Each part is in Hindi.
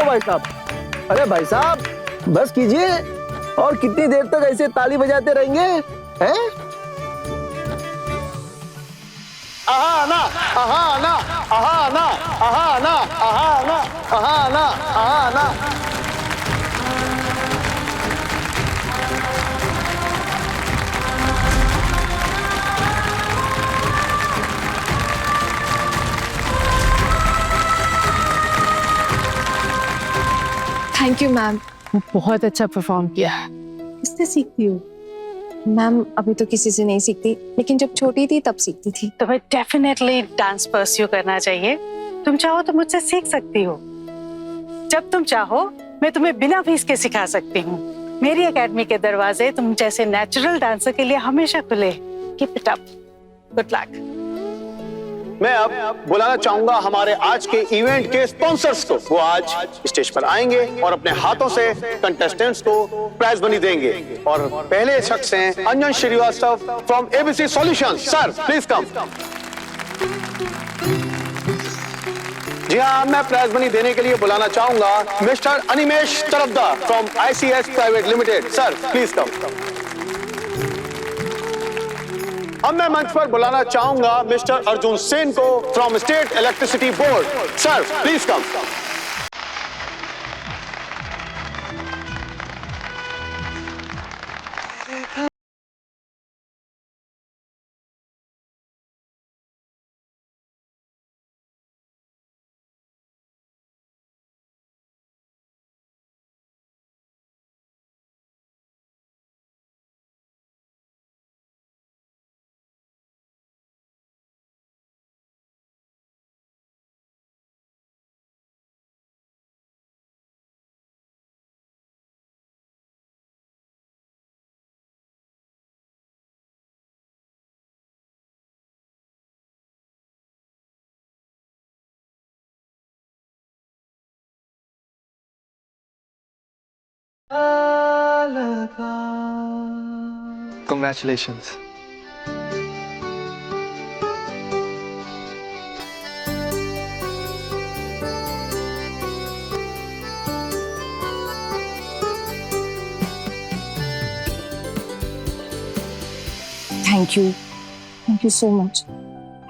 भाई साहब, अरे भाई साहब बस कीजिए। और कितनी देर तक ऐसे ताली बजाते रहेंगे हैं? Aahana Aahana Aahana Aahana Aahana Aahana Aahana. Thank you ma'am, बहुत अच्छा परफॉर्म किया। किससे सीखती हो? मैम अभी तो किसी से नहीं सीखती, लेकिन जब छोटी थी तब सीखती थी। तुम्हें डेफिनेटली डांस परस्यू करना चाहिए। तुम चाहो तो मुझसे सीख सकती हो। जब तुम चाहो मैं तुम्हें बिना फीस के सिखा सकती हूँ। मेरी एकेडमी के दरवाजे तुम जैसे नेचुरल डांसर के लिए हमेशा खुले। Keep it up, good luck. मैं अब बुलाना चाहूंगा हमारे आज के इवेंट के स्पॉन्सर्स को। वो आज स्टेज पर आएंगे और अपने हाथों से कंटेस्टेंट्स को प्राइज मनी देंगे। और पहले शख्स हैं Anjan Srivastava from ABC solutions. Sir please come. जी हाँ, मैं प्राइज मनी देने के लिए बुलाना चाहूंगा mister Animesh Tarafdar from ICS private limited. Sir please come. अब मैं मंच पर बुलाना चाहूंगा मिस्टर अर्जुन सेन को from state electricity board. Sir please come. Congratulations. Thank you so much.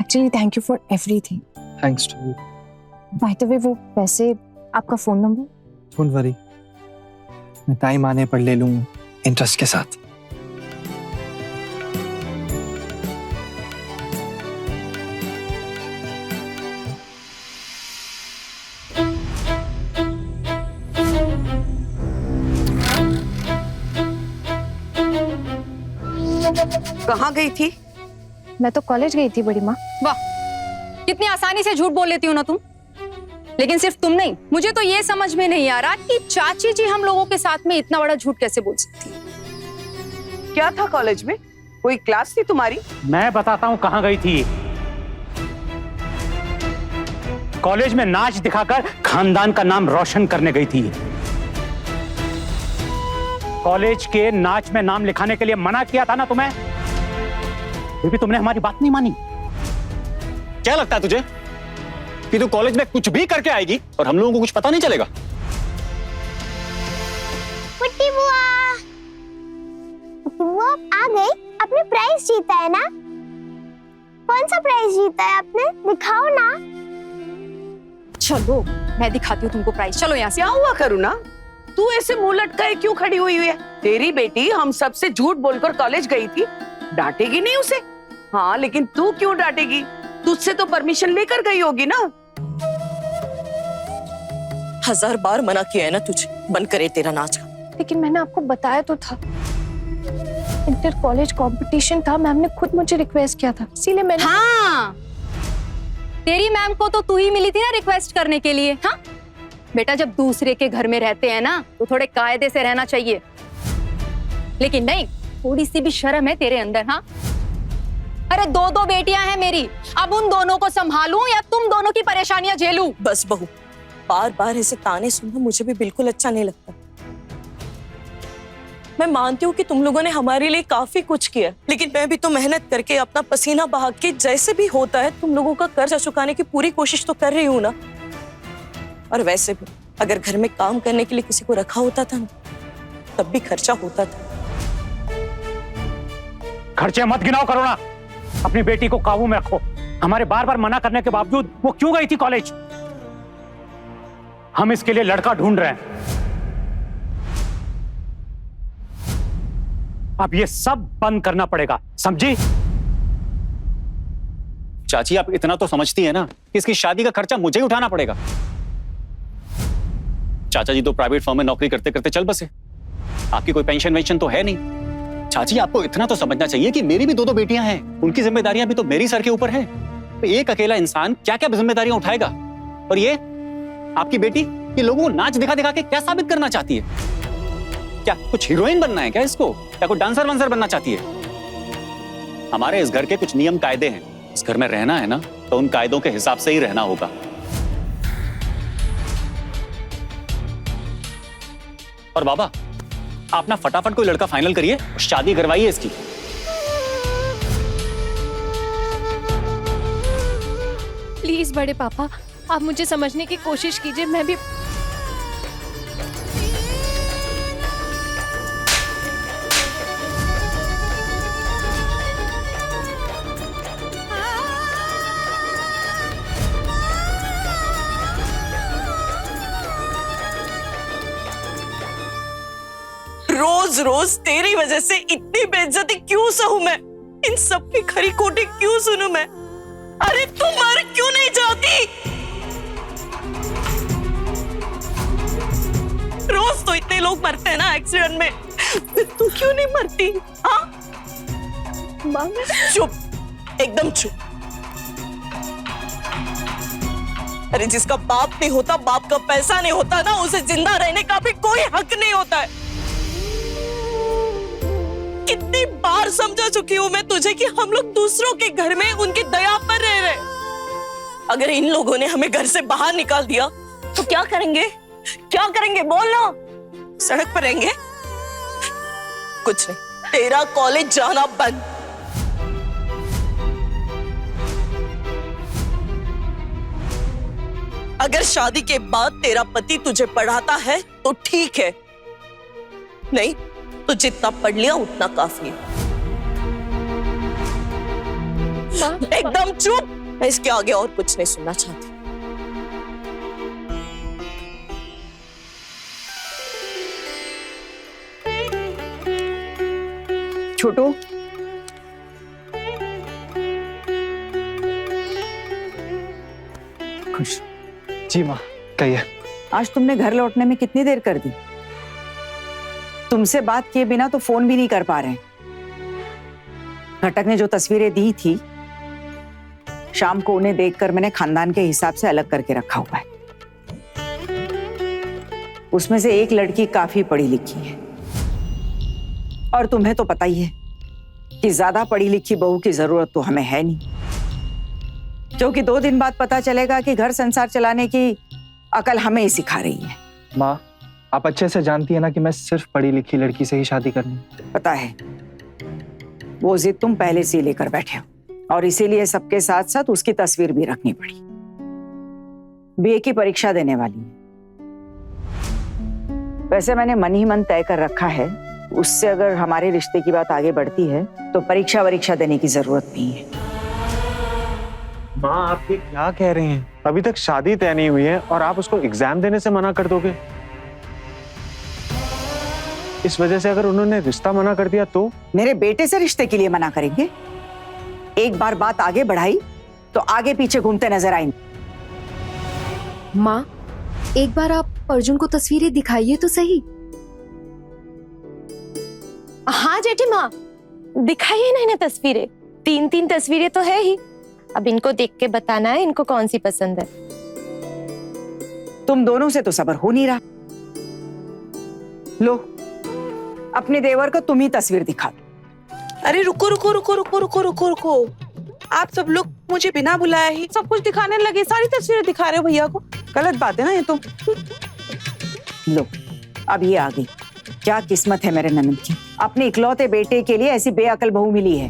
Actually thank you for everything. Thanks to you. By the way वो पैसे, आपका फोन नंबर? Don't worry. मैं टाइम आने पर ले लूँ इंटरेस्ट के साथ। कहाँ गई थी? मैं तो कॉलेज गई थी बड़ी माँ। वाह, कितनी आसानी से झूठ बोल लेती हो ना तुम। लेकिन सिर्फ तुम नहीं, मुझे तो ये समझ में नहीं आ रहा कि चाची जी हम लोगों के साथ में इतना बड़ा झूठ कैसे बोल सकती है। क्या था कॉलेज में? कोई क्लास थी तुम्हारी? मैं बताता हूँ कहाँ गई थी। कॉलेज में नाच दिखाकर खानदान का नाम रोशन करने गई थी। कॉलेज के नाच में नाम लिखाने के लिए मना किया था ना तुम्हें, फिर भी तुमने हमारी बात नहीं मानी। क्या लगता है तुझे कि तू कॉलेज में कुछ भी करके आएगी और हम लोगों को कुछ पता नहीं चलेगा? पुट्टी बुआ, बुआ आ गई। आपने प्राइज जीता है ना? कौन सा प्राइज जीता है आपने? दिखाओ ना। चलो मैं दिखाती हूँ तुमको प्राइस। चलो यहाँ से। क्या हुआ करुणा? तू ऐसे मुंह लटकाए क्यों खड़ी हुई है? तेरी बेटी हम सबसे झूठ बोलकर कॉलेज गई थी, डांटेगी नहीं उसे? हाँ, लेकिन तू क्यों डांटेगी? तुझसे तो परमिशन लेकर गई होगी ना? 1000 बार मना किया है ना तुझे, बंद करे तेरा नाच। लेकिन मैंने आपको बताया तो था, इंटर कॉलेज कंपटीशन था, मैम ने खुद मुझे रिक्वेस्ट किया था, इसीलिए मैंने। हाँ, तेरी मैम को तो तू ही मिली थी ना रिक्वेस्ट करने के लिए। हाँ बेटा, जब दूसरे के घर में रहते हैं ना तो थोड़े कायदे से रहना चाहिए, लेकिन नहीं, थोड़ी सी भी शर्म है तेरे अंदर। हाँ, अरे 2 बेटियां हैं मेरी, अब उन दोनों को संभालूं या तुम दोनों की परेशानियां झेलूं? बस बहू, बार बार ऐसे ताने सुनना मुझे भी बिल्कुल अच्छा नहीं लगता। मैं मानती हूँ कि तुम लोगों ने हमारे लिए काफी कुछ किया, लेकिन मैं भी तो मेहनत करके अपना पसीना बहा के जैसे भी होता है तुम लोगों का कर्जा चुकाने की पूरी कोशिश तो कर रही हूँ ना। और वैसे भी अगर घर में काम करने के लिए किसी को रखा होता था ना, तब भी खर्चा होता था। खर्चे मत गिनाओ करुणा, अपनी बेटी को काबू में रखो। हमारे बार बार मना करने के बावजूद वो क्यों गई थी कॉलेज? हम इसके लिए लड़का ढूंढ रहे हैं। अब ये सब बंद करना पड़ेगा, समझी? चाची आप इतना तो समझती है ना कि इसकी शादी का खर्चा मुझे ही उठाना पड़ेगा। चाचा जी तो प्राइवेट फर्म में नौकरी करते करते चल बसे, आपकी कोई पेंशन वेंशन तो है नहीं। चाची आपको इतना तो समझना चाहिए कि मेरी भी दो बेटियां हैं, उनकी जिम्मेदारियां भी तो मेरी सर के ऊपर है। तो एक अकेला इंसान क्या क्या जिम्मेदारियां उठाएगा? और ये आपकी बेटी ये लोगों को नाच दिखा दिखा के क्या साबित करना चाहती है? क्या कुछ हीरोइन बनना है क्या इसको, या कोई डांसर वांसर बनना चाहती है? हमारे इस घर के कुछ नियम कायदे हैं, इस घर में रहना है ना तो उन कायदों के हिसाब से ही रहना होगा। और बाबा आप ना फटाफट कोई लड़का फाइनल करिए और शादी करवाइए इसकी। प्लीज बड़े पापा, आप मुझे समझने की कोशिश कीजिए। मैं भी रोज रोज तेरी वजह से इतनी बेइज्जती क्यों सहूं मैं? इन सब की खरी खोटी क्यों सुनूं मैं? अरे तू मर क्यों नहीं जाती? रोज तो इतने लोग मरते हैं ना एक्सीडेंट में, तू क्यों नहीं मरती? हाँ चुप, एकदम चुप। अरे जिसका बाप नहीं होता, बाप का पैसा नहीं होता ना, उसे जिंदा रहने का भी कोई हक नहीं होता है। कितनी बार समझा चुकी हूं मैं तुझे कि हम लोग दूसरों के घर में उनकी दया पर रह रहे। अगर इन लोगों ने हमें घर से बाहर निकाल दिया तो क्या करेंगे? क्या करेंगे बोल ना? सड़क पर रहेंगे? कुछ नहीं, तेरा कॉलेज जाना बंद। अगर शादी के बाद तेरा पति तुझे पढ़ाता है तो ठीक है, नहीं तो जितना पढ़ लिया उतना काफी है। एकदम चुप, मैं इसके आगे और कुछ नहीं सुनना चाहती। छोटू, खुश। जी माँ कहिए। आज तुमने घर लौटने में कितनी देर कर दी? तुमसे बात किए बिना तो फोन भी नहीं कर पा रहे। घटक ने जो तस्वीरें दी थी शाम को, उन्हें देखकर मैंने खानदान के हिसाब से अलग करके रखा हुआ है। उसमें से एक लड़की काफी पढ़ी लिखी है, और तुम्हें तो पता ही है कि ज्यादा पढ़ी लिखी बहू की जरूरत तो हमें है नहीं, क्योंकि 2 दिन बाद पता चलेगा कि घर संसार चलाने की अकल हमें ही सिखा रही है। माँ आप अच्छे से जानती है ना कि मैं सिर्फ पढ़ी लिखी लड़की से ही शादी करनी। पता है, वो जिद तुम पहले से लेकर बैठे हो, और इसीलिए सबके साथ साथ उसकी तस्वीर भी रखनी पड़ी। बीए की परीक्षा देने वाली है। वैसे मैंने मन ही मन तय कर रखा है, उससे अगर हमारे रिश्ते की बात आगे बढ़ती है तो परीक्षा देने की जरूरत नहीं है। माँ आप ये क्या कह रहे हैं? अभी तक शादी तय नहीं हुई है और आप उसको एग्जाम देने से मना कर दोगे? इस वजह से अगर उन्होंने रिश्ता मना कर दिया तो? मेरे बेटे से रिश्ते के लिए मना करेंगे? एक बार बात आगे बढ़ाई तो आगे पीछे घूमते नजर आएंगे। माँ एक बार आप अर्जुन को तस्वीरें दिखाइए तो सही। हाँ जेठी माँ, दिखाइए ना इन्हें तस्वीरें। 3 तस्वीरें तो है ही, अब इनको देख के बताना है इनको कौन सी पसंद है। तुम दोनों से तो सब्र हो नहीं रहा। लो अपने देवर को तुम ही तस्वीर दिखा दो। अरे रुको रुको रुको रुको रुको रुको रुको, आप सब लोग मुझे बिना बुलाए ही सब कुछ दिखाने लगे, सारी तस्वीरें दिखा रहे हो भैया को। गलत बात है ना ये तो। लो अब ये आ गई। क्या किस्मत है मेरे ननद की, अपने इकलौते बेटे के लिए ऐसी बेअकल बहू मिली है।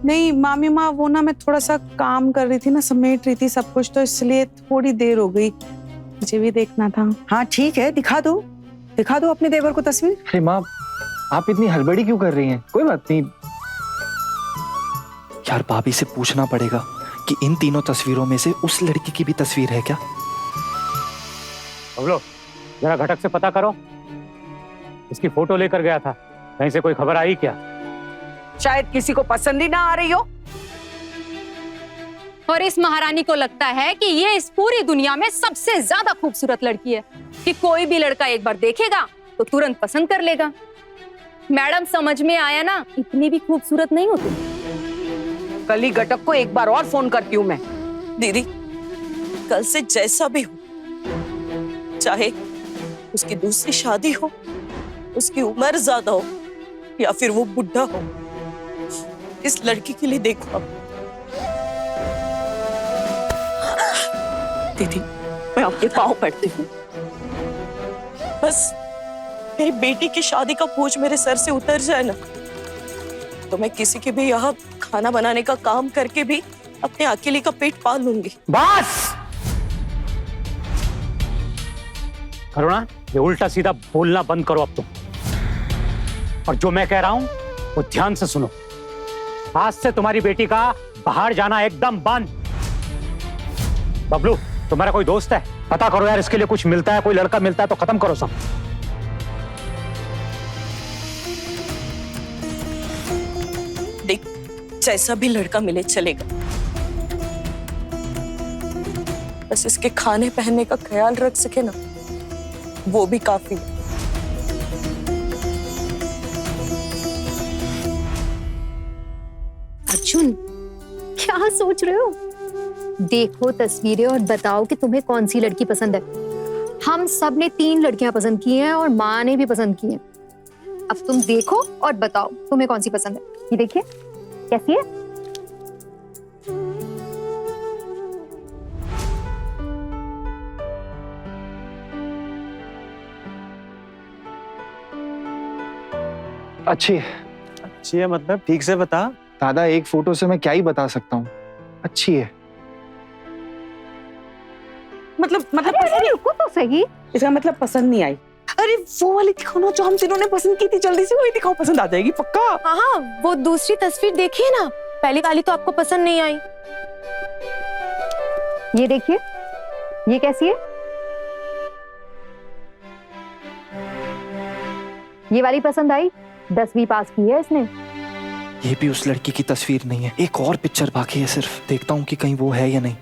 नहीं मामी माँ, वो ना मैं थोड़ा सा काम कर रही थी ना, समेट रही थी सब कुछ, तो इसलिए थोड़ी देर हो गई। मुझे भी देखना था। हाँ ठीक है, दिखा दो अपने देवर को तस्वीर। अरे माँ, आप इतनी हड़बड़ी क्यों कर रही हैं? कोई बात नहीं यार, भाभी से पूछना पड़ेगा कि इन तीनों तस्वीरों में से उस लड़की की भी तस्वीर है क्या? बबलू, जरा घटक से पता करो, इसकी फोटो लेकर गया था, कहीं से कोई खबर आई क्या? शायद किसी को पसंद ही ना आ रही हो। और इस महारानी को लगता है कि ये इस पूरी दुनिया में सबसे ज्यादा खूबसूरत लड़की है, कि कोई भी लड़का एक बार देखेगा तो तुरंत पसंद कर लेगा। मैडम, समझ में आया ना, इतनी भी खूबसूरत नहीं हो तुम। कल ही घटक को एक बार और फोन करती हूँ मैं। दीदी, कल से जैसा भी हो, चाहे उसकी दूसरी शादी हो, उसकी उम्र ज्यादा हो या फिर वो बुढ़ा हो, इस लड़की के लिए देखो अब। दीदी, मैं आपके पाँव पड़ती हूँ, बस मेरी बेटी की शादी का बोझ मेरे सर से उतर जाए ना, तो मैं किसी के भी यहाँ खाना बनाने का काम करके भी अपने अकेले का पेट पाल लूंगी। बस करुणा, ये उल्टा सीधा बोलना बंद करो अब तुम, और जो मैं कह रहा हूं वो ध्यान से सुनो। आज से तुम्हारी बेटी का बाहर जाना एकदम बंद। बबलू, तुम्हारा कोई दोस्त है? पता करो यार, इसके लिए कुछ मिलता है, कोई लड़का मिलता है तो खत्म करो सब। देख, जैसा भी लड़का मिले चलेगा, बस इसके खाने पहनने का ख्याल रख सके ना, वो भी काफी है। अर्जुन, क्या सोच रहे हो? देखो तस्वीरें और बताओ कि तुम्हें कौन सी लड़की पसंद है। हम सब ने 3 लड़कियां पसंद की हैं और माँ ने भी पसंद की हैं। अब तुम देखो और बताओ तुम्हें कौन सी पसंद है। ये देखिए, कैसी है? अच्छी है मतलब? ठीक से बता। दादा, एक फोटो से मैं क्या ही बता सकता हूँ। अच्छी है। मतलब अरे रुको तो सही। इसका मतलब पसंद नहीं आई। अरे वो वाली दिखाओ ना जो हम तीनों ने पसंद की थी, जल्दी से वही दिखाओ, पसंद आ जाएगी पक्का। हाँ, वो दूसरी तस्वीर देखिए ना, पहली वाली तो आपको पसंद नहीं आई। ये देखिए, ये कैसी है? ये वाली पसंद आई? 10वीं पास की है इसने। ये भी उस लड़की की तस्वीर नहीं है। एक और पिक्चर बाकी है, सिर्फ देखता हूँ कि कहीं वो है या नहीं।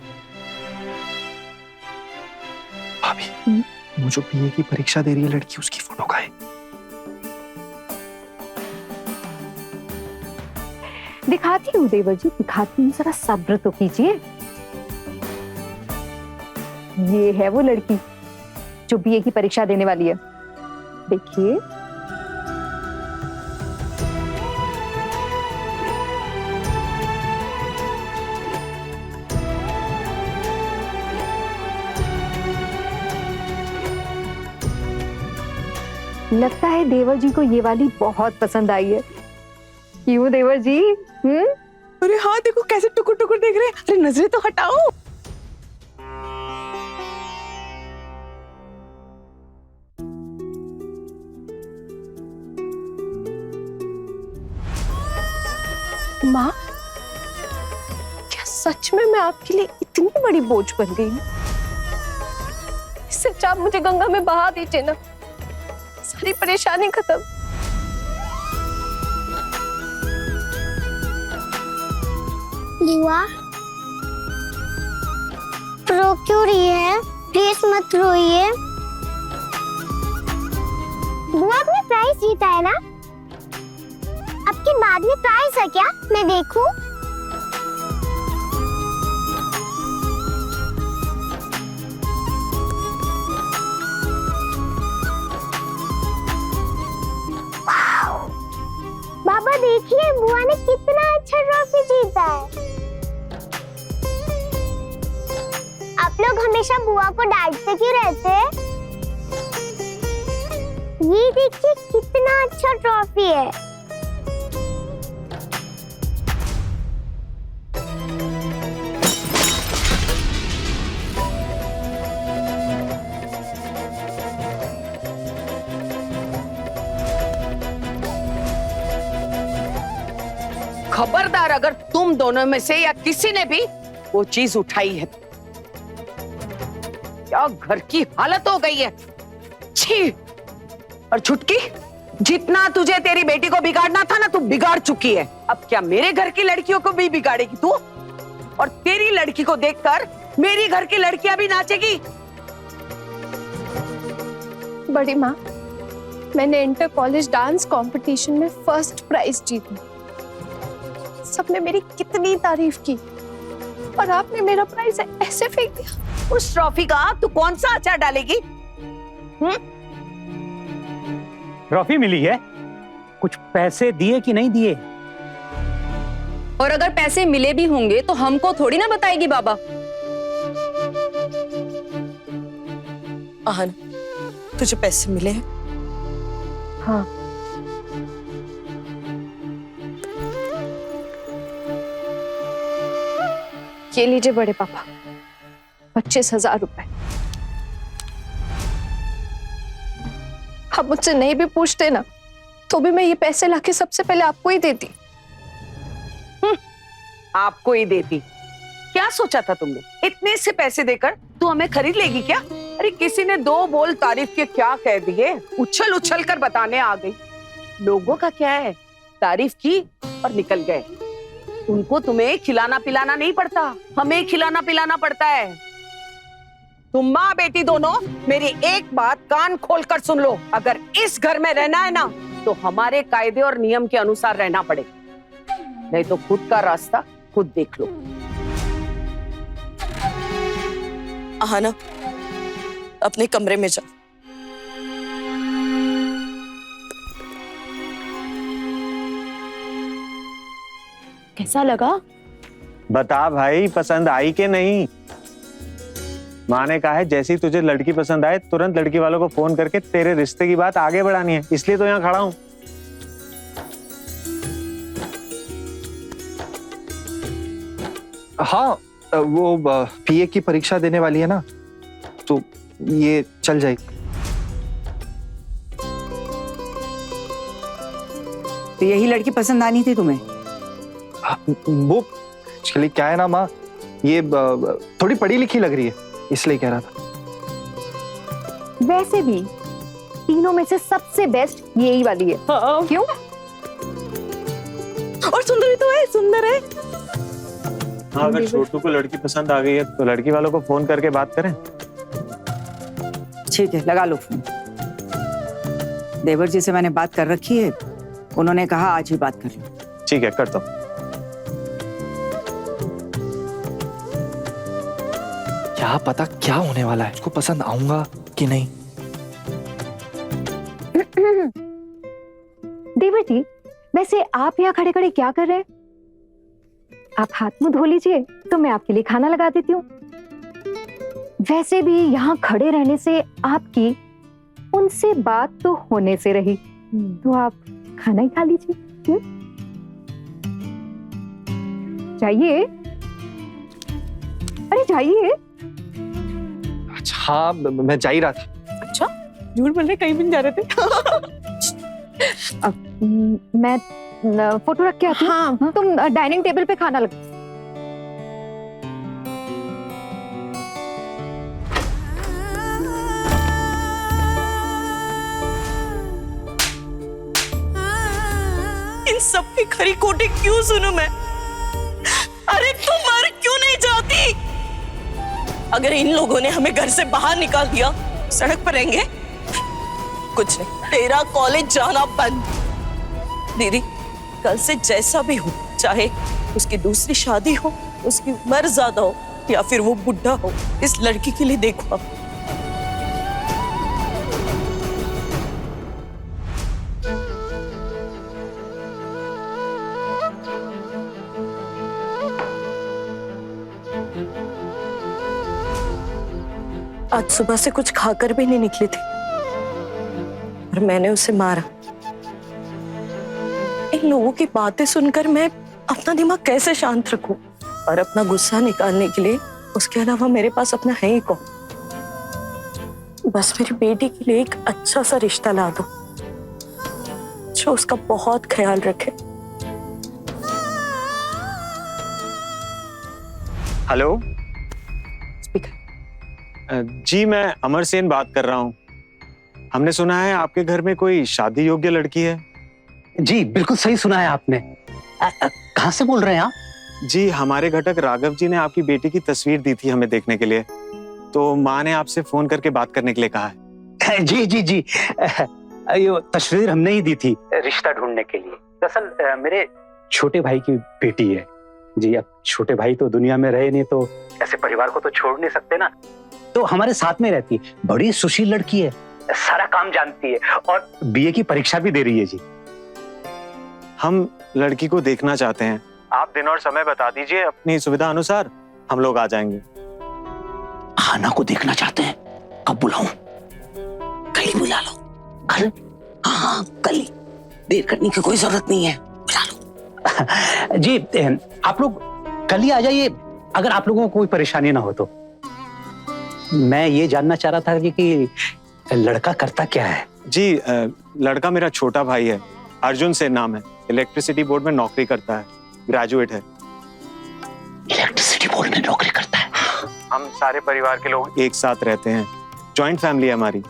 भाभी, वो जो बीए की परीक्षा दे रही है लड़की, उसकी फोटो का है। दिखाती हूँ देवर जी, दिखाती हूँ, जरा सब्र तो कीजिए। ये है वो लड़की जो बीए की परीक्षा देने वाली है। देखिए, लगता है देवर जी को ये वाली बहुत पसंद आई है। क्यों देवर जी? अरे हाँ, देखो कैसे टुकुर टुकुर देख रहे हैं। अरे नजरें तो हटाओ। माँ, क्या सच में मैं आपके लिए इतनी बड़ी बोझ बन गई हूँ? इससे अच्छा आप मुझे गंगा में बहा दीजिए ना, सारी परेशानी खत्म। बुआ, रो क्यों रही है? प्लीज मत रोइए। बुआ, आपने प्राइज जीता है ना? आपके बाद में प्राइज है क्या? मैं देखूं? बाबा देखिए, बुआ ने कितना अच्छा ट्रॉफी जीता है। आप लोग हमेशा बुआ को डांटते क्यों रहते हैं? ये देखिए कितना अच्छा ट्रॉफी है। खबरदार अगर तुम दोनों में से या किसी ने भी वो चीज उठाई है। क्या घर की हालत हो गई है, छी। और छुटकी, जितना तुझे तेरी बेटी को बिगाड़ना था ना, तू बिगाड़ चुकी है। अब क्या मेरे घर की लड़कियों को भी बिगाड़ेगी तू? और तेरी लड़की को देखकर मेरी घर की लड़कियां भी नाचेगी। बड़ी माँ, मैंने इंटर कॉलेज डांस कंपटीशन में फर्स्ट प्राइज जीती। सबने मेरी कितनी तारीफ की, और आपने मेरा प्राइज ऐसे फेंक दिया। उस ट्रॉफी का तू कौन सा अचार डालेगी? ट्रॉफी मिली है, कुछ पैसे दिए कि नहीं दिए? और अगर पैसे मिले भी होंगे तो हमको थोड़ी ना बताएगी बाबा। आहन, तुझे पैसे मिले हैं? हाँ। ये लीजिए बड़े पापा, 25,000 रुपए। आप मुझसे नहीं भी पूछते ना, तो भी मैं ये पैसे लाके सबसे पहले आपको ही देती। आपको ही देती? क्या सोचा था तुमने? इतने से पैसे देकर तू हमें खरीद लेगी क्या? अरे किसी ने 2 बोल तारीफ के क्या कह दिए, उछल उछल कर बताने आ गई। लोगों का क्या है, तारीफ की और निकल गए। उनको तुम्हें खिलाना पिलाना नहीं पड़ता, हमें खिलाना पिलाना पड़ता है। तुम माँ बेटी दोनों मेरी एक बात कान खोलकर सुन लो, अगर इस घर में रहना है ना, तो हमारे कायदे और नियम के अनुसार रहना पड़ेगा, नहीं तो खुद का रास्ता खुद देख लो। आहना, अपने कमरे में जा। कैसा लगा? बता भाई, पसंद आई कि नहीं? माँ ने कहा है जैसी तुझे लड़की पसंद आए तुरंत लड़की वालों को फोन करके तेरे रिश्ते की बात आगे बढ़ानी है, इसलिए तो यहाँ खड़ा हूँ। हाँ, वो पीए की परीक्षा देने वाली है ना, तो ये चल जाएगी। तो यही लड़की पसंद आनी थी तुम्हें? वो एक्चुअली क्या है ना माँ, ये थोड़ी पढ़ी लिखी लग रही है, इसलिए कह रहा था। वैसे भी तीनों में से सबसे बेस्ट यही वाली है। हाँ। क्यों? और सुंदर भी तो है, सुंदर है। हाँ, अगर छोटू को लड़की पसंद आ गई है तो लड़की वालों को फोन करके बात करें। ठीक है, लगा लो फोन। देवर जी से मैंने बात कर रखी है, उन्होंने कहा आज ही बात कर लो। ठीक है, करता हूँ। क्या पता क्या होने वाला है, उसको पसंद आऊंगा कि नहीं। देवर जी, वैसे आप यहाँ खड़े खड़े क्या कर रहे हैं? आप हाथ मुंह धो लीजिए, तो मैं आपके लिए खाना लगा देती हूँ। वैसे भी यहाँ खड़े रहने से आपकी उनसे बात तो होने से रही, तो आप खाना ही खा लीजिए। जाइए, अरे जाइए। अच्छा हाँ, मैं जा ही रहा था। अच्छा, झूठ बोल रहे, कहीं भी नहीं जा रहे थे। मैं फोटो रख के आती हूँ। हाँ, तुम डाइनिंग टेबल पे खाना लगा। इन सब की खरी खोटी क्यों सुनूं मैं? अरे तुम मर क्यों नहीं जाती? अगर इन लोगों ने हमें घर से बाहर निकाल दिया, सड़क पर रहेंगे? कुछ नहीं, तेरा कॉलेज जाना बंद। दीदी, कल से जैसा भी हो, चाहे उसकी दूसरी शादी हो, उसकी उम्र ज्यादा हो, या फिर वो बुढ़ा हो, इस लड़की के लिए देखो आप। आज सुबह से कुछ खाकर भी नहीं निकली थी और मैंने उसे मारा। इन लोगों की बातें सुनकर मैं अपना दिमाग कैसे शांत रखूं और अपना गुस्सा निकालने के लिए उसके अलावा मेरे पास अपना है ही कौन? बस मेरी बेटी के लिए एक अच्छा सा रिश्ता ला दो जो उसका बहुत ख्याल रखे। Hello speaker. जी मैं अमर सेन बात कर रहा हूँ। हमने सुना है आपके घर में कोई शादी योग्य लड़की है। जी बिल्कुल सही सुना है आपने। कहाँ से बोल रहे हैं आप? जी हमारे घटक राघव जी ने आपकी बेटी की तस्वीर दी थी हमें देखने के लिए, तो माँ ने आपसे फोन करके बात करने के लिए कहा है। जी जी जी, ये तस्वीर हमने ही दी थी रिश्ता ढूंढने के लिए। दरअसल मेरे छोटे भाई की बेटी है जी। अब छोटे भाई तो दुनिया में रहे नहीं, तो ऐसे परिवार को तो छोड़ नहीं सकते ना, तो हमारे साथ में रहती है। बड़ी सुशील लड़की है, सारा काम जानती है और बीए की परीक्षा भी दे रही है जी। हम लड़की को देखना चाहते हैं, आप दिन और समय बता दीजिए, अपनी सुविधा अनुसार हम लोग आ जाएंगे। हाना को देखना चाहते हैं, कब बुलाऊं? कल ही बुला लो। कल? हाँ कल ही, देर करने की कोई जरूरत नहीं है, बुला लो। जी आप लोग कल ही आ जाइए, अगर आप लोगों को कोई परेशानी ना हो तो। मैं ये जानना चाह रहा था कि लड़का करता क्या है? जी लड़का मेरा छोटा भाई है, अर्जुन सेन नाम है, इलेक्ट्रिसिटी बोर्ड में नौकरी करता है, ग्रेजुएट है। इलेक्ट्रिसिटी बोर्ड में नौकरी करता है? हम सारे परिवार के लोग एक साथ रहते हैं, जॉइंट फैमिली है हमारी।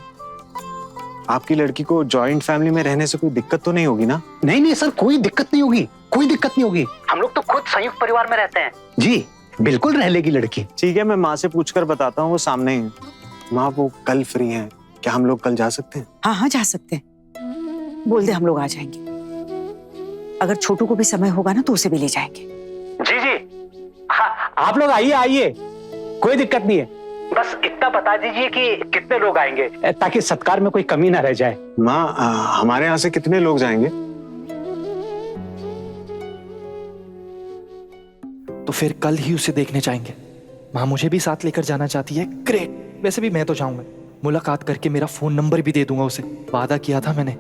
आपकी लड़की को जॉइंट फैमिली में रहने से कोई दिक्कत तो नहीं होगी ना? नहीं नहीं सर, कोई दिक्कत नहीं होगी, कोई दिक्कत नहीं होगी। हम लोग तो खुद संयुक्त परिवार में रहते हैं जी, बिल्कुल रह लेगी लड़की। ठीक है, मैं माँ से पूछकर बताता हूँ, वो सामने ही है। माँ वो कल फ्री हैं, क्या हम लोग कल जा सकते हैं? हाँ हाँ जा सकते हैं, बोल दे हम लोग आ जाएंगे। अगर छोटू को भी समय होगा ना तो उसे भी ले जाएंगे। जी जी हाँ, आप लोग आइए आइए, कोई दिक्कत नहीं है। बस इतना बता दीजिए कि कितने लोग आएंगे, ताकि सत्कार में कोई कमी ना रह जाए। माँ हमारे यहाँ से कितने लोग जाएंगे? तो फिर कल ही उसे देखने जाएंगे। माँ मुझे भी साथ लेकर जाना चाहती है, ग्रेट। वैसे भी मैं तो जाऊंगा, मुलाकात करके मेरा फोन नंबर भी दे दूंगा उसे, वादा किया था मैंने।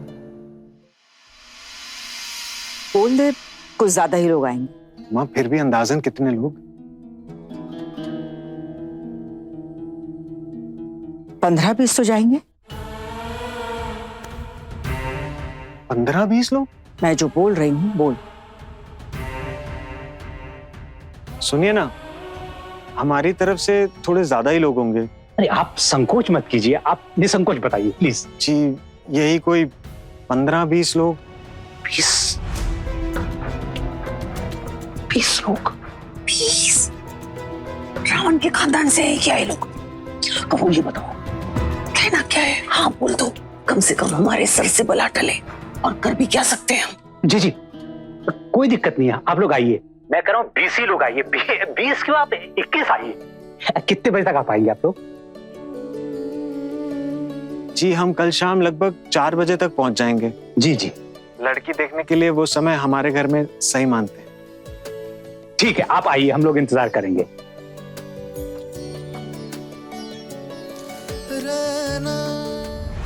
बोल दे कुछ ज्यादा ही लोग आएंगे। माँ फिर भी अंदाजन कितने लोग? 15-20 तो जाएंगे। 15-20 लोग? मैं जो बोल रही हूँ बोल। सुनिए ना, हमारी तरफ से थोड़े ज्यादा ही लोग होंगे। अरे आप संकोच मत कीजिए, आप निसंकोच बताइए प्लीज। जी यही कोई 15-20 लोग। 20 लोग? 20? रावण के खानदान से है क्या ये लोग? क्या कहूँ ये बताओ, कहना क्या है? हाँ बोल दो, कम से कम हमारे सर से बला टले, और कर भी क्या सकते हैं हम। जी जी कोई दिक्कत नहीं है, आप लोग आइए। मैं कह रहा हूँ 20 ही लोग आइए, 20 क्यों, आप 21 आइए। कितने बजे तक आप आएंगे आप लोग? जी हम कल शाम लगभग 4 बजे तक पहुंच जाएंगे। जी जी लड़की देखने के लिए वो समय हमारे घर में सही मानते हैं। ठीक है, आप आइए, हम लोग इंतजार करेंगे।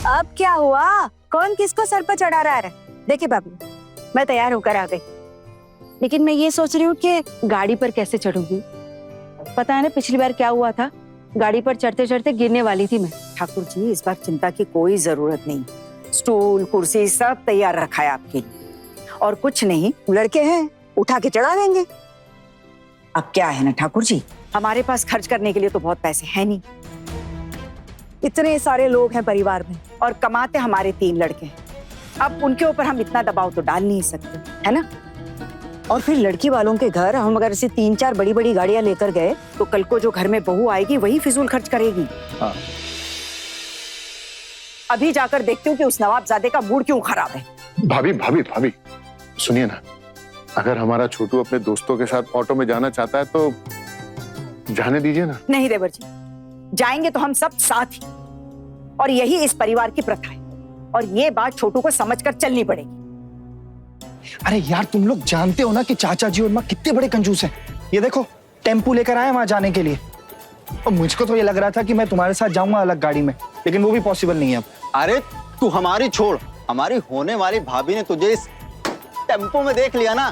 अब क्या हुआ? कौन किसको सर पर चढ़ा रहा है? देखिए बाबू, मैं तैयार होकर आ गई, लेकिन मैं ये सोच रही हूँ कि गाड़ी पर कैसे चढ़ूंगी। पता है ना पिछली बार क्या हुआ था, गाड़ी पर चढ़ते चढ़ते गिरने वाली थी मैं। ठाकुर जी इस बार चिंता की कोई जरूरत नहीं, स्टूल कुर्सी सब तैयार रखा है आपके लिए, और कुछ नहीं, लड़के हैं उठा के चढ़ा देंगे। अब क्या है ना ठाकुर जी, हमारे पास खर्च करने के लिए तो बहुत पैसे हैं नहीं, इतने सारे लोग हैं परिवार में और कमाते हमारे 3 लड़के हैं। अब उनके ऊपर हम इतना दबाव तो डाल नहीं सकते, है ना? और फिर लड़की वालों के घर हम अगर ऐसे 3-4 बड़ी बड़ी गाड़ियां लेकर गए तो कल को जो घर में बहू आएगी वही फिजूल खर्च करेगी। हाँ। अभी जाकर देखती हूँ कि उस नवाबजादे का मूड क्यों खराब है। भाभी भाभी भाभी सुनिए ना, अगर हमारा छोटू अपने दोस्तों के साथ ऑटो में जाना चाहता है तो जाने दीजिए ना। नहीं देवर जी, जाएंगे तो हम सब साथ ही, और यही इस परिवार की प्रथा है, और ये बात छोटू को समझकर चलनी पड़ेगी। अरे यार तुम लोग जानते हो ना कि चाचा जी और माँ कितने बड़े कंजूस हैं। ये देखो टेम्पू लेकर आए वहां जाने के लिए, और मुझको तो ये लग रहा था कि मैं तुम्हारे साथ जाऊंगा अलग गाड़ी में, लेकिन वो भी पॉसिबल नहीं है अब। अरे तू हमारी छोड़, हमारी होने वाली भाभी ने तुझे इस टेम्पो में देख लिया ना,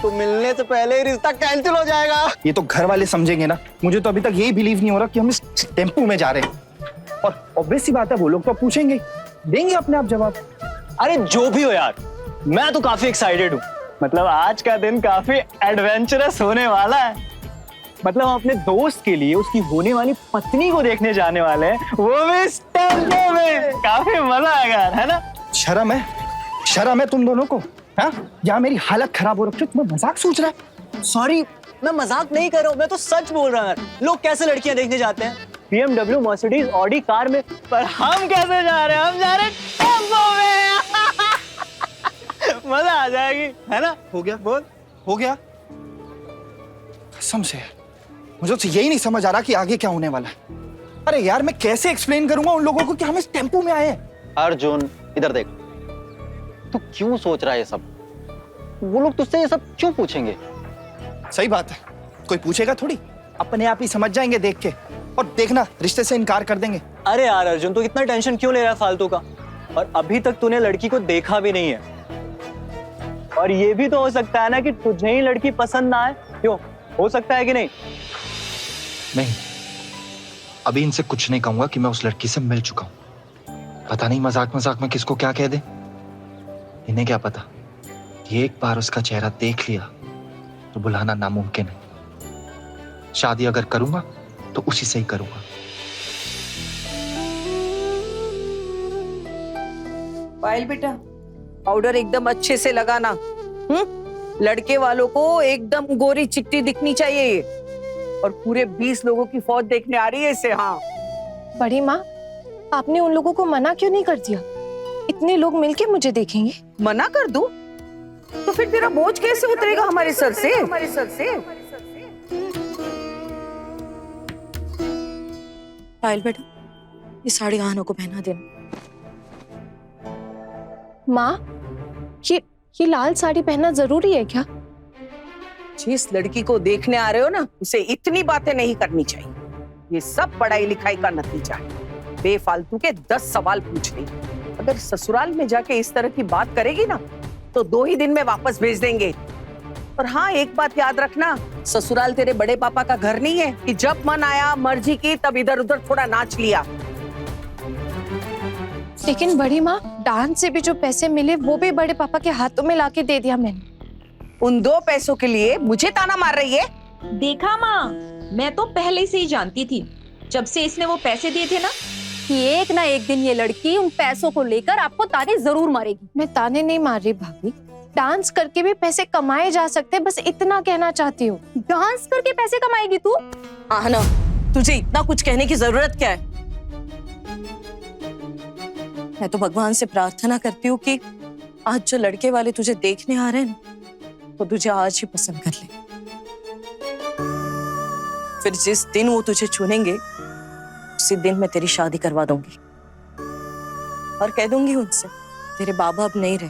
तो मिलने से पहले ही रिश्ता कैंसिल हो जाएगा। ये तो घर वाले समझेंगे ना, मुझे तो अभी तक यही बिलीव नहीं हो रहा कि हम इस टेम्पू में जा रहे हैं। और ऑब्वियस सी बात है, वो लोग तो पूछेंगे, देंगे अपने आप जवाब। अरे जो भी हो यार, मैं तो काफी एक्साइटेड हूँ। मतलब आज का दिन काफी एडवेंचरस होने वाला है। मतलब हम अपने दोस्त के लिए उसकी होने वाली पत्नी को देखने जाने वाले हैं, वो भी इस टेम्पो में। काफी मजा आएगा, है ना? शर्म है तुम दोनों को? हाँ, यहाँ मेरी हालत खराब हो रखी है, तुम्हें मजाक सोच रहा है? सॉरी, मैं मजाक नहीं कर रहा हूँ, मैं तो सच बोल रहा हूँ यार। लोग कैसे लड़कियां देखने जाते हैं BMW, मर्सिडीज, ऑडी कार में, पर हम कैसे जा रहे हैं? हम जा रहे हैं टेम्पो में। मजा आ जाएगी, है ना? हो गया बोल, हो गया। कसम से मुझे तो यही नहीं समझ आ रहा कि आगे क्या होने वाला है। अरे यार, मैं कैसे एक्सप्लेन करूंगा उन लोगों को कि हम इस टेम्पो में आए हैं? अर्जुन, इधर देख, तू क्यों सोच रहा है ये सब? वो लोग तुझसे ये सब क्यों पूछेंगे? सही बात है, कोई पूछेगा थोड़ी, अपने आप ही समझ जाएंगे देख के, और देखना रिश्ते से इनकार कर देंगे। अरे यार अर्जुन, तू इतना टेंशन क्यों ले रहा है फालतू का? और अभी तक तूने लड़की को देखा भी नहीं है, और ये भी तो हो सकता है ना कि तुझे ही लड़की पसंद ना आए। क्यों, हो सकता है कि नहीं? नहीं, अभी इनसे कुछ नहीं कहूंगा कि मैं उस लड़की से मिल चुका हूं। पता नहीं मजाक मजाक में किसको क्या कह दे, इन्हें क्या पता। ये एक बार उसका चेहरा देख लिया तो बुलाना नामुमकिन है। शादी अगर करूंगा तो उसी से ही करूंगा। पायल बेटा, पाउडर एकदम अच्छे से लगाना। लड़के वालों को एकदम गोरी चिट्टी दिखनी चाहिए ये। और पूरे 20 लोगों की फौज देखने आ रही है इसे। हाँ बड़ी माँ, आपने उन लोगों को मना क्यों नहीं कर दिया? इतने लोग मिलके मुझे देखेंगे। मना कर दूं तो फिर तेरा बोझ कैसे उतरेगा हमारे सर से? पायल बेटा, ये साड़ी आनो को पहना देना। माँ, ये लाल साड़ी पहनना जरूरी है क्या? जिस लड़की को देखने आ रहे हो ना, उसे इतनी बातें नहीं करनी चाहिए। ये सब पढ़ाई लिखाई का नतीजा है। बेफालतू के 10 सवाल पूछ रही। अगर ससुराल में जाके इस तरह की बात करेगी ना, तो 2 ही दिन में वापस भेज देंगे। और हाँ, एक बात याद रखना, ससुराल तेरे बड़े पापा का घर नहीं है कि जब मन आया, मर्जी की, तब इधर उधर थोड़ा नाच लिया। लेकिन बड़ी माँ, डांस से भी जो पैसे मिले वो भी बड़े पापा के हाथों में लाके दे दिया मैंने। उन 2 पैसों के लिए मुझे ताना मार रही है? देखा माँ, मैं तो पहले से ही जानती थी, जब से इसने वो पैसे दिए थे ना, कि एक ना एक दिन ये लड़की उन पैसों को लेकर आपको ताने जरूर मारेगी। मैं ताने नहीं मार रही भाभी, डांस करके भी पैसे कमाए जा सकते हैं, बस इतना कहना चाहती हूँ। डांस करके पैसे कमाएगी तू? आहना, तुझे इतना कुछ कहने की जरूरत क्या है? मैं तो भगवान से प्रार्थना करती हूँ कि आज जो लड़के वाले तुझे देखने आ रहे हैं ना, वो तुझे आज ही पसंद कर ले। फिर जिस दिन वो तुझे चुनेंगे, उसी दिन मैं तेरी शादी करवा दूंगी और कह दूंगी उनसे, तेरे बाबा अब नहीं रहे,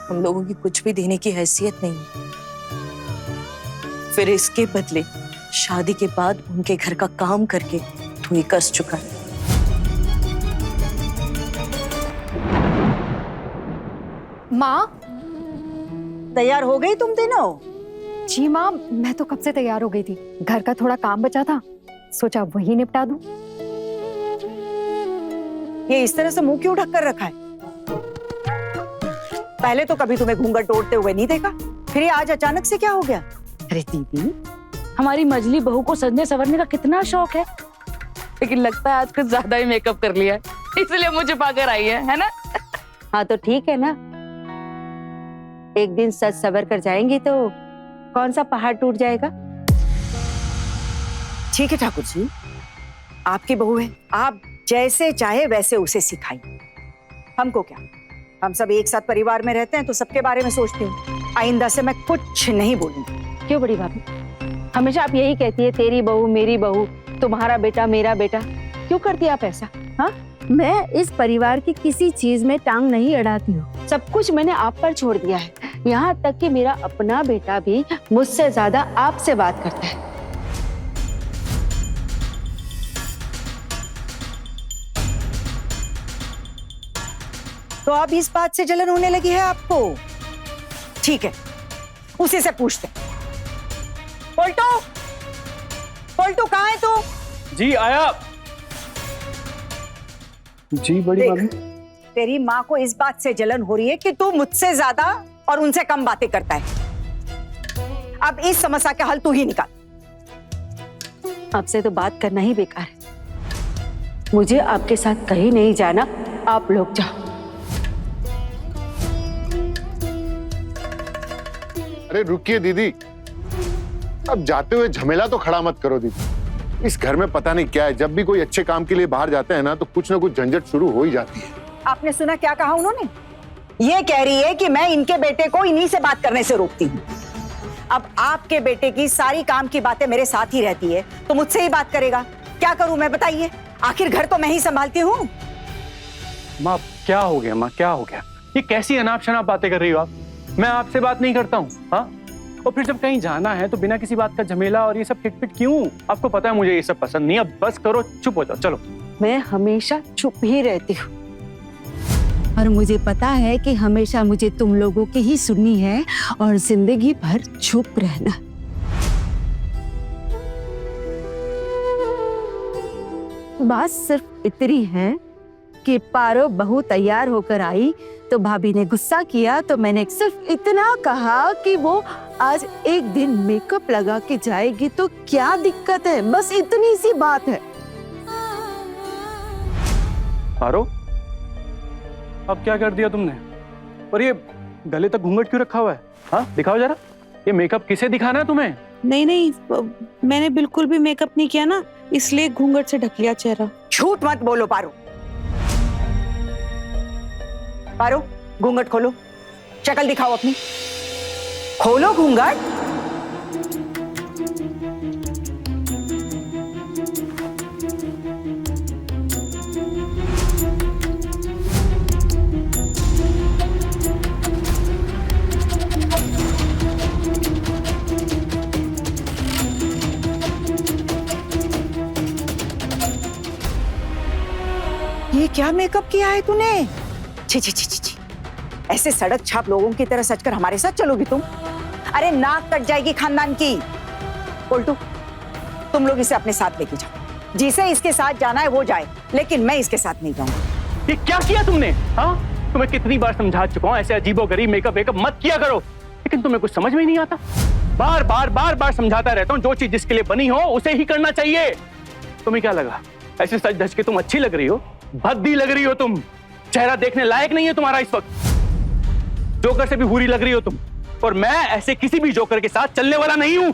हम लोगों की कुछ भी देने की हैसियत नहीं है। फिर इसके बदले शादी के बाद उनके घर का काम करके तू ही कर्ज चुका है। माँ, तैयार हो गई तुम तीनों? जी माँ, मैं तो कब से तैयार हो गई थी। घर का थोड़ा काम बचा था, सोचा वही निपटा दूं। ये इस तरह से मुंह क्यों ढक कर रखा है? पहले तो कभी तुम्हें घूंघट ओढ़ते हुए नहीं देखा, फिर ये आज अचानक से क्या हो गया? अरे दीदी, हमारी मजली बहू को सजने संवरने का कितना शौक है, लेकिन लगता है आज कुछ ज्यादा ही मेकअप कर लिया है, इसलिए मुझे पाकर आई है ना? हाँ तो ठीक है ना, एक दिन सज सवर कर जाएंगी तो कौन सा पहाड़ टूट जाएगा। ठीक है ठाकुर जी, आपकी बहू है, आप जैसे चाहे वैसे उसे सिखाइए। हमको क्या, हम सब एक साथ परिवार में रहते हैं तो सबके बारे में सोचती हूँ। आइंदा से मैं कुछ नहीं बोलूंगी। क्यों बड़ी भाभी, हमेशा आप यही कहती है, तेरी बहू मेरी बहू, तुम्हारा बेटा मेरा बेटा, क्यों करती आप ऐसा? हाँ, मैं इस परिवार की किसी चीज में टांग नहीं अड़ाती हूँ, सब कुछ मैंने आप पर छोड़ दिया है। यहाँ तक कि मेरा अपना बेटा भी मुझसे ज्यादा आपसे बात करता है। तो अब इस बात से जलन होने लगी है आपको? ठीक है, उसी से पूछते। पलटो, पलटो कहाँ है तू? जी आया। जी बड़ी भाभी। तेरी माँ को इस बात से जलन हो रही है कि तू मुझसे ज्यादा और उनसे कम बातें करता है। अब इस समस्या का हल तू ही निकाल। आपसे तो बात करना ही बेकार है। मुझे आपके साथ कहीं नहीं जाना, आप लोग जाओ। अरे रुकिए दीदी, अब जाते हुए झमेला तो खड़ा मत करो दीदी। इस घर में पता नहीं क्या है, जब भी कोई अच्छे काम के लिए बाहर जाते हैं ना तो कुछ ना कुछ झंझट शुरू हो ही जाती है। आपने सुना क्या कहा उन्होंने? ये कह रही है कि मैं इनके बेटे को इन्हीं से बात करने से रोकती हूँ। अब आपके बेटे की सारी काम की बातें मेरे साथ ही रहती है तो मुझसे ही बात करेगा। क्या करूं मैं बताइए? आखिर घर तो मैं ही संभालती हूँ। माँ क्या हो गया? माँ क्या हो गया? ये कैसी अनाप शनाप बातें कर रही हो आप? मैं आपसे बात नहीं करता हूँ, हाँ? और फिर जब कहीं जाना है तो बिना किसी बात का झमेला और ये सब खिटपिट क्यों? आपको पता है मुझे ये सब पसंद नहीं। अब बस करो, चुप हो जाओ, चलो। मैं हमेशा चुप ही रहती हूँ और मुझे पता है कि हमेशा मुझे तुम लोगों की ही सुननी है और जिंदगी भर चुप रहना। बात सिर्फ इतनी है कि पारो बहू तैयार होकर आई तो भाभी ने गुस्सा किया तो मैंने सिर्फ इतना कहा कि वो आज एक दिन मेकअप लगा के जाएगी तो क्या दिक्कत है, बस इतनी सी बात है। पारो, अब क्या कर दिया तुमने? और ये गले तक घूंघट क्यों रखा हुआ है? हाँ दिखाओ जरा, ये मेकअप किसे दिखाना है तुम्हें? नहीं, मैंने बिल्कुल भी मेकअप नहीं किया ना, इसलिए घूंघट से ढक लिया चेहरा। झूठ मत बोलो पारो। पारो घूंघट खोलो, शक्ल दिखाओ अपनी, खोलो घूंघट। ये क्या मेकअप किया है तूने? छी छी छी छी छी। ऐसे सड़क छाप लोगों की तरह सजकर हमारे साथ चलोगी तुम? अरे नाक कट जाएगी खानदान की। उल्टू तुम लोग इसे अपने साथ लेके जाओ, जिसे इसके साथ जाना है वो जाए, लेकिन मैं इसके साथ नहीं जाऊंगी। ये क्या किया तुमने? हाँ तुम्हें कितनी बार समझा चुका हूँ ऐसे अजीबोगरीब मेकअप मत किया करो, लेकिन तुम्हें कुछ समझ में ही नहीं आता। बार बार समझाता रहता हूँ, जो चीज जिसके लिए बनी हो उसे ही करना चाहिए। तुम्हें क्या लगा ऐसे सज धज के तुम अच्छी लग रही हो? भद्दी लग रही हो तुम, चेहरा देखने लायक नहीं है तुम्हारा इस वक्त। जोकर से भी बुरी लग रही हो तुम, और मैं ऐसे किसी भी जोकर के साथ चलने वाला नहीं हूं।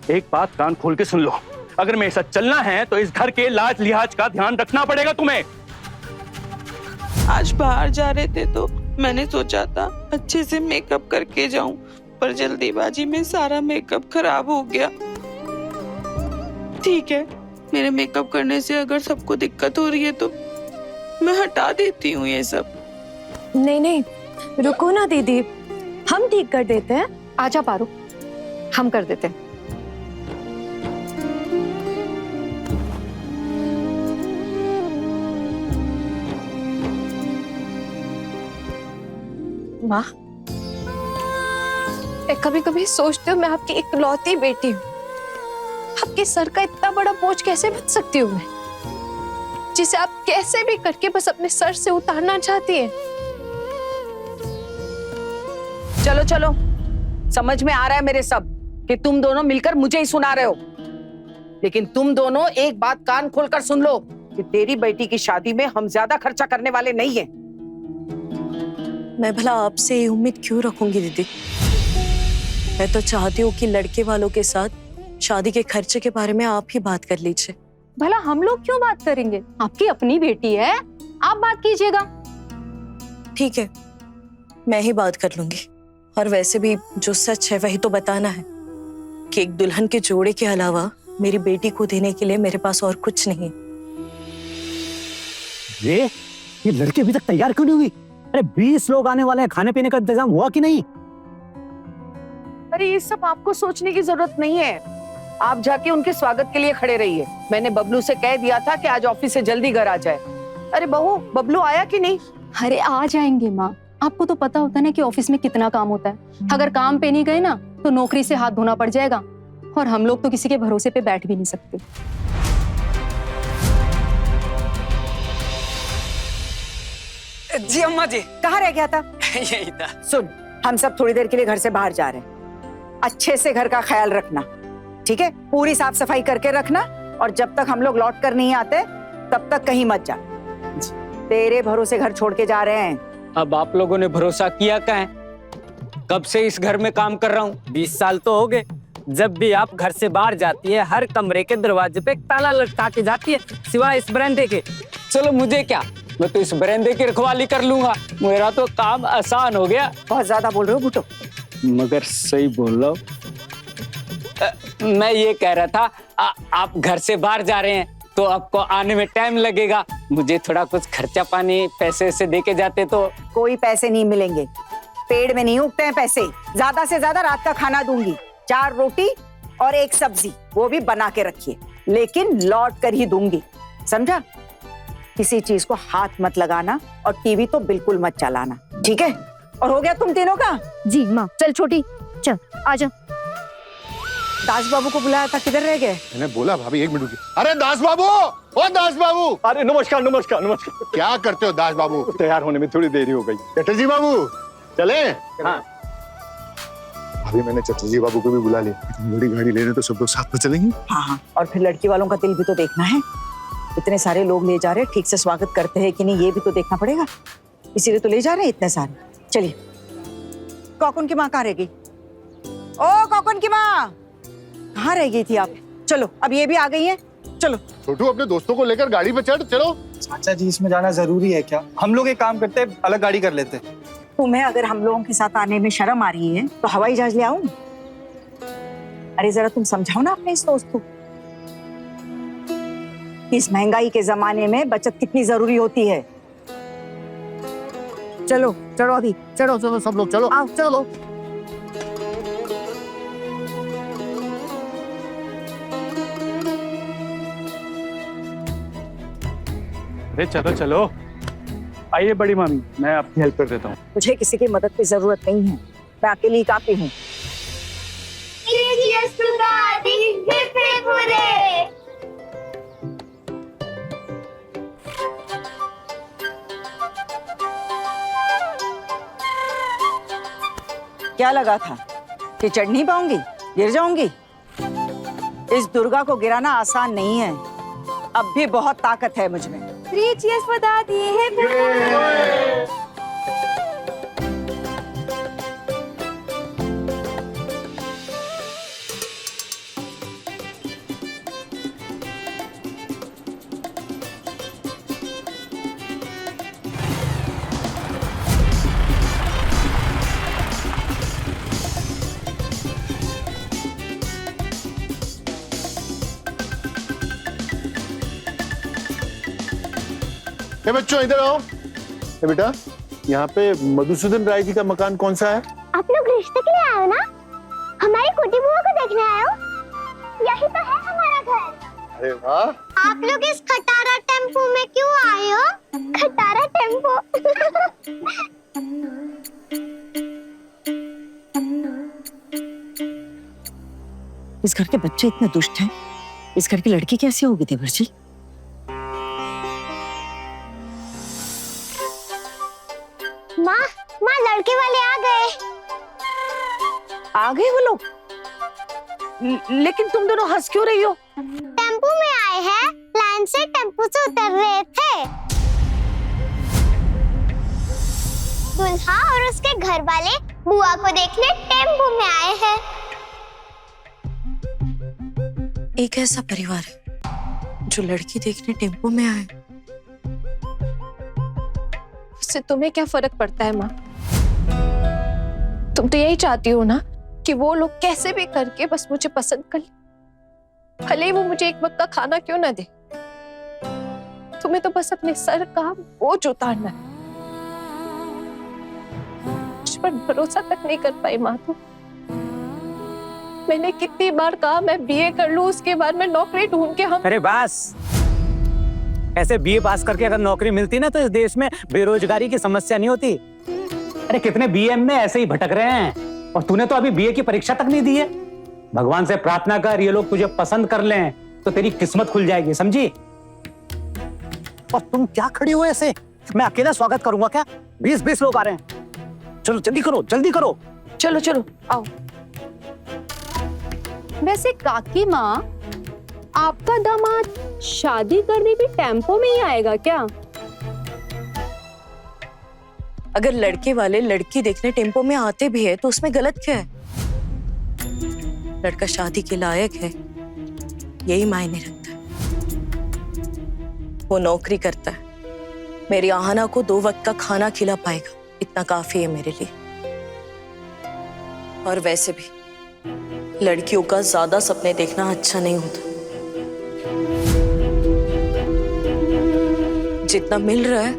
एक बात कान खोल के सुन लो, अगर मेरे साथ चलना है तो इस घर के लाज लिहाज का ध्यान रखना पड़ेगा तुम्हें। आज बाहर जा रहे थे तो मैंने सोचा था अच्छे से मेकअप करके जाऊं, पर जल्दीबाजी में सारा मेकअप खराब हो गया। ठीक है, मेरे मेकअप करने से अगर सबको दिक्कत हो रही है तो मैं हटा देती हूँ ये सब। नहीं, रुको ना दीदी, हम ठीक कर देते हैं। आजा पारो, हम कर देते हैं। माँ, मैं कभी कभी सोचती हूँ मैं आपकी इकलौती बेटी हूँ, आपके सर का इतना बड़ा बोझ कैसे बन सकती हूँ मैं, जिसे आप कैसे भी करके बस अपने सर से उतारना चाहती है। चलो चलो, समझ में आ रहा है मेरे सब कि तुम दोनों मिलकर मुझे ही सुना रहे हो, लेकिन तुम दोनों एक बात कान खोलकर सुन लो कि तेरी बेटी की शादी में हम ज्यादा खर्चा करने वाले नहीं हैं। मैं भला आपसे ये उम्मीद क्यों रखूंगी दीदी? मैं तो चाहती हूँ कि लड़के वालों के साथ शादी के खर्चे के बारे में आप ही बात कर लीजिए। भला हम लोग क्यों बात करेंगे? आपकी अपनी बेटी है, आप बात कीजिएगा। ठीक है, मैं ही बात कर लूंगी। और वैसे भी जो सच है वही तो बताना है कि एक दुल्हन के जोड़े के अलावा मेरी बेटी को देने के लिए मेरे पास और कुछ नहीं। ये लड़की अभी तक तैयार क्यों नहीं हुई? अरे 20 लोग आने वाले हैं, खाने पीने का इंतजाम हुआ कि नहीं? अरे ये सब आपको सोचने की जरूरत नहीं है, आप जाके उनके स्वागत के लिए खड़े रहिए। मैंने बबलू से कह दिया था कि आज ऑफिस से जल्दी घर आ जाए। अरे बहू, बबलू आया कि नहीं? अरे आ जाएंगे माँ, आपको तो पता होता है ना कि ऑफिस में कितना काम होता है। अगर काम पे नहीं गए ना तो नौकरी से हाथ धोना पड़ जाएगा, और हम लोग तो किसी के भरोसे पे बैठ भी नहीं सकते। जी अम्मा जी, कहाँ रह गया था? यही था। सुन, हम सब थोड़ी देर के लिए घर से बाहर जा रहे हैं, अच्छे से घर का ख्याल रखना। ठीक है, पूरी साफ सफाई करके रखना, और जब तक हम लोग लौट कर नहीं आते तब तक कहीं मत जा। तेरे भरोसे घर छोड़ के जा रहे हैं। अब आप लोगों ने भरोसा किया क्या है? कब से इस घर में काम कर रहा हूँ, 20 साल तो हो गए। जब भी आप घर से बाहर जाती है, हर कमरे के दरवाजे पे एक ताला लटका के जाती है, सिवाय इस बरामदे के। चलो मुझे क्या, मैं तो इस बरामदे की रखवाली कर लूंगा, मेरा तो काम आसान हो गया। बहुत ज्यादा बोल रहे हो भुट्टो। मगर सही बोल रहा हूँ। मैं ये कह रहा था, आप घर से बाहर जा रहे हैं तो आपको आने में टाइम लगेगा, मुझे थोड़ा कुछ खर्चा पानी पैसे से दे के जाते तो। कोई पैसे नहीं मिलेंगे, पेड़ में नहीं उगते हैं पैसे। ज्यादा से ज्यादा रात का खाना दूंगी, 4 रोटी और 1 सब्जी, वो भी बना के रखिए, लेकिन लौट कर ही दूंगी, समझा? किसी चीज को हाथ मत लगाना और टीवी तो बिल्कुल मत चलाना, ठीक है? और हो गया तुम तीनों का? जी माँ। चल छोटी, चल आजा। दास बाबू को बुलाया था, किधर रह गए? मैंने बोला भाभी 1 मिनट रुकिए। अरे दास बाबू, ओ दास बाबू। अरे नमस्कार नमस्कार नमस्कार। क्या करते हो दास बाबू? तैयार होने में थोड़ी देरी हो गई। चटर्जी बाबू चले? हाँ। अभी मैंने चटर्जी बाबू को भी बुला लिया, बड़ी गाड़ी लेने तो सब लोग साथ में चलेंगे। हाँ, और फिर लड़की वालों का दिल भी तो देखना है। इतने सारे लोग ले जा रहे हैं, ठीक से स्वागत करते हैं कि नहीं ये भी तो देखना पड़ेगा, इसीलिए तो ले जा रहे हैं इतने सारे। चलिए, कॉकन की माँ कहाँ रह गई? ओ कॉकन की माँ, कहाँ रह गई थी आप? चलो, अब ये भी आ गई है, चलो। छोटू अपने दोस्तों को लेकर गाड़ी पे चढ़, चलो। चाचा जी इसमें जाना जरूरी है क्या? हम लोग एक काम करते, अलग गाड़ी कर लेते। तुम्हें अगर हम लोगों के साथ आने में शर्म आ रही है तो हवाई जहाज ले आऊं? अरे जरा तुम समझाओ ना अपने इस दोस्त को, इस महंगाई के जमाने में बचत कितनी जरूरी होती है। चलो चलो, अभी चलो चलो सब लोग, चलो आओ चलो। अरे चलो चलो, आइए बड़ी मामी, मैं आपकी हेल्प कर देता हूँ। मुझे किसी की मदद की जरूरत नहीं है, मैं अकेली ही काफी हूँ। क्या लगा था कि चढ़ नहीं पाऊंगी, गिर जाऊंगी? इस दुर्गा को गिराना आसान नहीं है, अब भी बहुत ताकत है मुझ में। 3 चीयर्स फॉर दादी। ए बच्चों इधर आओ। ए बेटा, यहाँ पे मधुसूदन राय जी का मकान कौन सा है? आप लोग रिश्ते के लिए आए हो ना? हमारी कुटी बुआ को देखने आए हो? यही तो है हमारा घर। अरे वाह। आप लोग इस खटारा टेम्पो में क्यों आए हो? खटारा टेम्पो। इस घर के बच्चे इतने दुष्ट हैं, इस घर की लड़की कैसी होगी देवर जी? माँ लड़के वाले आ गए। आ गए वो लोग? लेकिन तुम दोनों हंस क्यों रही हो? टेम्पो में आए हैं, लाइन से टेम्पो से उतर रहे थे। दुल्हा और उसके घर वाले बुआ को देखने टेम्पो में आए हैं। एक ऐसा परिवार है जो लड़की देखने टेम्पो में आए। उससे तुम्हें क्या फर्क पड़ता है माँ? तुम तो यही चाहती हो ना कि वो लोग कैसे भी करके बस मुझे पसंद कर ले, भले ही वो मुझे एक वक्त का खाना क्यों ना दे। तुम्हें तो बस अपने सर का बोझ उतारना है। मुझ पर भरोसा तक नहीं कर पाई माँ तुम। मैंने कितनी बार कहा मैं बीए कर लूं, उसके बाद मैं नौकरी ढूंढ के हम। अरे बस, ऐसे बीए पास करके अगर नौकरी मिलती ना तो इस देश में बेरोजगारी की समस्या नहीं होती। अरे कितने बीए में ऐसे ही भटक रहे हैं, और तूने तो अभी बीए की परीक्षा तक नहीं दी है। भगवान से प्रार्थना कर ये लोग तुझे पसंद कर लें तो तेरी किस्मत खुल जाएगी, समझी? और तुम क्या खड़ी हो ऐसे? मैं अकेला स्वागत करूंगा क्या? 20-20 लोग आ रहे हैं। चलो जल्दी करो, जल्दी करो। चलो चलो आओ। वैसे काकी माँ, आपका दामाद शादी करने भी टेम्पो में ही आएगा क्या? अगर लड़के वाले लड़की देखने टेम्पो में आते भी है तो उसमें गलत क्या है? लड़का शादी के लायक है, यही मायने रखता है। वो नौकरी करता है, मेरी आहना को 2 वक्त का खाना खिला पाएगा, इतना काफी है मेरे लिए। और वैसे भी लड़कियों का ज्यादा सपने देखना अच्छा नहीं होता। जितना मिल रहा है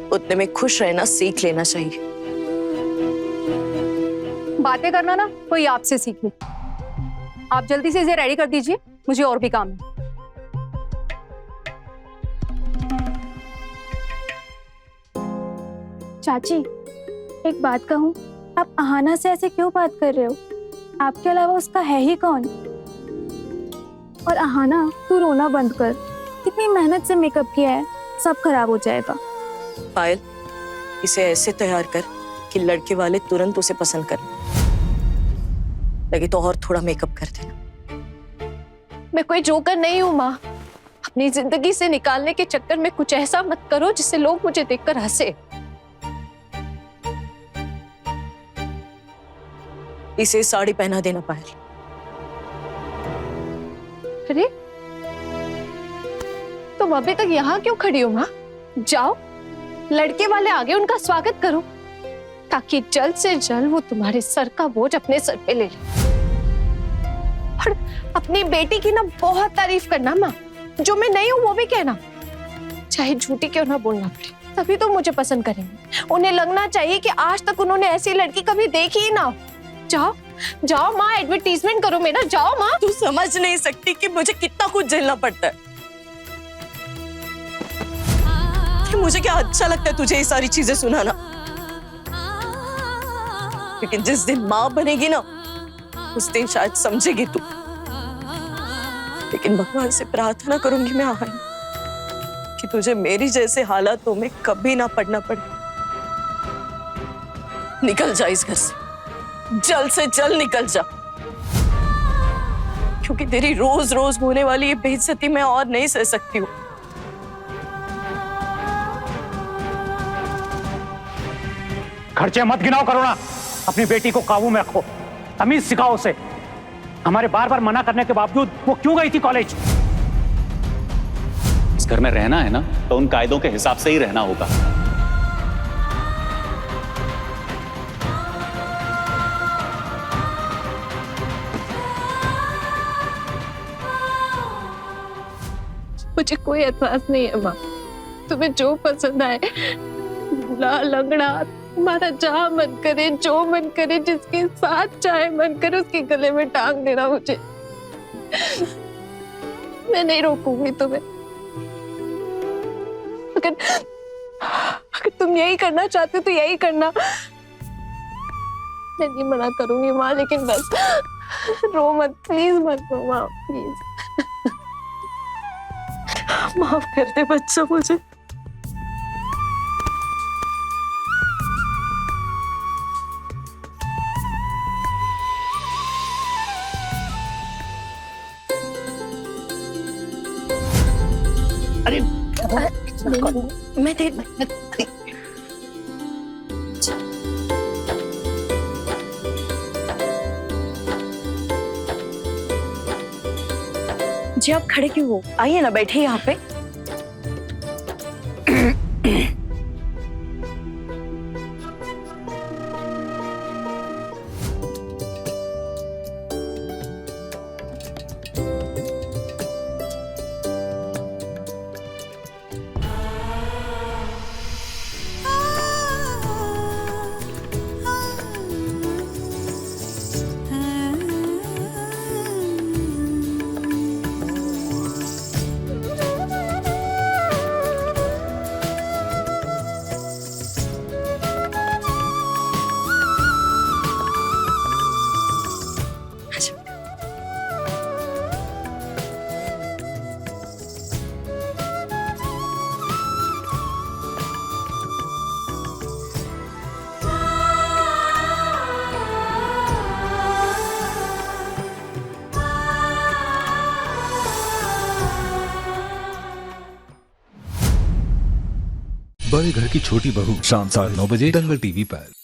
उतने में खुश रहना सीख लेना चाहिए। बातें करना ना कोई आपसे सीख ले। आप जल्दी से इसे रेडी कर दीजिए, मुझे और भी काम है। चाची, एक बात कहूँ, आप आहाना से ऐसे क्यों बात कर रहे हो? आपके अलावा उसका है ही कौन? और आहाना, तू रोना बंद कर। कितनी मेहनत से मेकअप किया है, सब खराब हो जाएगा। पायल, इसे ऐसे तैयार कर कि लड़के वाले तुरंत उसे पसंद कर लगे तो और थोड़ा मेकअप कर देना। मैं कोई जोकर नहीं हूँ माँ। अपनी जिंदगी से निकालने के चक्कर में कुछ ऐसा मत करो जिससे लोग मुझे देखकर हंसे। इसे साड़ी पहना देना पायल। अरे, तुम अभी तक यहाँ क्यों खड़ी हो माँ? जाओ, लड़के वाले आगे उनका स्वागत करो, ताकि जल्द से जल्द वो तुम्हारे सर का बोझ अपने सर पे ले ले। और अपनी बेटी की ना बहुत तारीफ करना माँ, जो मैं नहीं हूँ वो भी कहना, चाहे झूठी क्यों ना बोलना पड़े, तभी तो मुझे पसंद करेंगे। उन्हें लगना चाहिए कि आज तक उन्होंने ऐसी लड़की कभी देखी ही ना हो। जाओ जाओ माँ, एडवर्टीजमेंट करो मेरा, जाओ माँ। तू समझ नहीं सकती कि मुझे कितना कुछ झेलना पड़ता है। मुझे क्या अच्छा लगता है तुझे ये सारी चीजें सुनाना, लेकिन जिस दिन माँ बनेगी ना, उस दिन शायद समझेगी तू। लेकिन भगवान से प्रार्थना करूंगी मैं आहाना कि तुझे मेरी जैसे हालातों में कभी ना पड़ना पड़े। निकल जा इस घर से, जल्द से जल्द निकल जा, क्योंकि तेरी रोज रोज होने वाली ये बेइज्जती मैं और नहीं सह सकती हूँ। खर्चे मत गिनाओ करुणा, अपनी बेटी को काबू में रखो, तमीज सिखाओ उसे। हमारे बार बार मना करने के बावजूद वो क्यों गई थी कॉलेज? इस घर में रहना है ना, तो उन कायदों के हिसाब से ही रहना होगा। मुझे कोई एतराज नहीं है माँ, तुम्हें जो पसंद आए, दूल्हा लंगड़ा, तुम्हारा जहाँ मन करे, जो मन करे, जिसके साथ चाहे मन करे उसके गले में टांग देना मुझे। मैं नहीं रोकूंगी तुम्हें। अगर तुम यही करना चाहते हो तो यही करना, मैं नहीं मना करूंगी माँ, लेकिन बस रो मत, प्लीज मत रो माँ, प्लीज। माफ कर दे बच्चा मुझे। अरे मैं दे जी, आप खड़े क्यों हो? आइए ना, बैठे यहाँ पे। बड़े घर की छोटी बहू शाम 9:30 बजे दंगल टीवी पर।